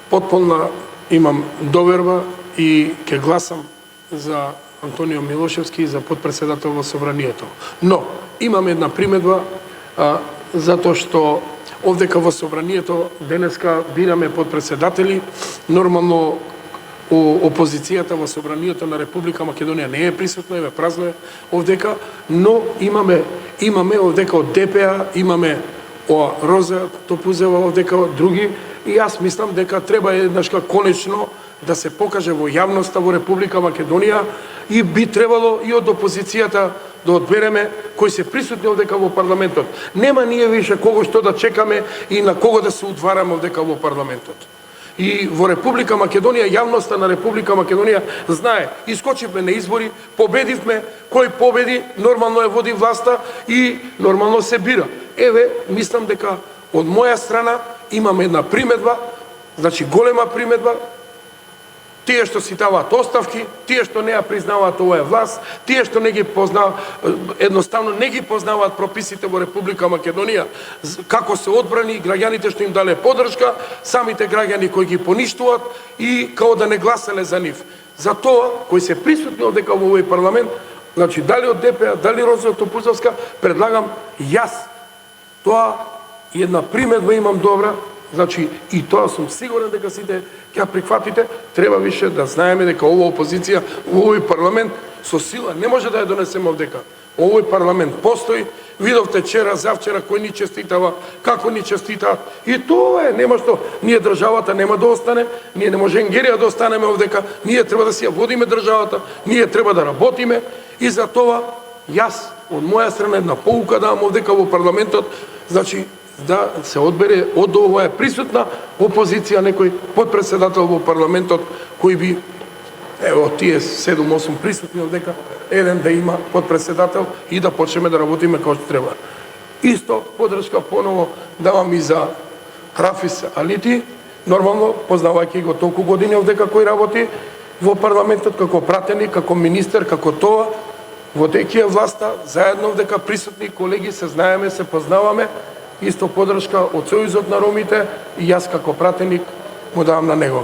Потполна имам доверба и ќе гласам за Антонио Милошевски за потпредседател во Собранието. Но имам една примедба, затоа што овдека во Собранието денеска бираме потпредседатели. Нормално опозицијата во Собранието на Република Македонија не е присутна, е празно е овдека, но имаме овдека од ДПА, имаме Роза Топузева овдека, други, и јас мислам дека треба еднашка конечно да се покаже во јавноста во Република Македонија и би требало и од опозицијата да одбереме кои се присутни овдека во парламентот. Нема ние више кого што да чекаме и на кого да се удвараме овдека во парламентот. И во Република Македонија, јавноста на Република Македонија знае, искочивме на избори, победивме, кој победи, нормално е води власта и нормално се бира. Еве, мислам дека од моја страна имам една примедба, значи голема примедба, тие што си даваат оставки, тие што не ја признаваат оваа власт, тие што не ги познаваат, едноставно не ги познаваат прописите во Република Македонија, како се одбрани, граѓаните што им дале поддршка, самите граѓани кои ги поништуваат и као да не гласале за нив. Затоа, кои се присутни овдека во овој парламент, значи дали од ДПА, дали Роза Топузовска, предлагам јас. Тоа една примедба имам добра, значи и тоа сум сигурен дека сите ќе прифатите. Треба више да знаеме дека оваа опозиција во овој парламент со сила не може да ја донесеме овдека. Овој парламент постои. Видовте вчера, завчера кој ни честитава, како ни честитаат. И тоа е, нема што, ние државата нема да остане, ние не може Енгерија да останеме овдека, ние треба да си ја водиме државата, ние треба да работиме и за тоа јас од моја страна една поука давам овдека во парламентот, значи да се одбере од оваа присутна опозиција некој потпредседател во парламентот кој би, ево тие 7-8 присутни овдека, еден да има потпредседател и да почнеме да работиме како што треба. Исто поддршка поново давам и за Рафис Алити, нормално познавајќи го толку години овдека кој работи во парламентот како пратеник, како министер, како тоа, во текија власта, заедно овдека присутни колеги, се знаеме, се познаваме, исто поддршка од Сојузот на ромите и јас како пратеник му давам на него.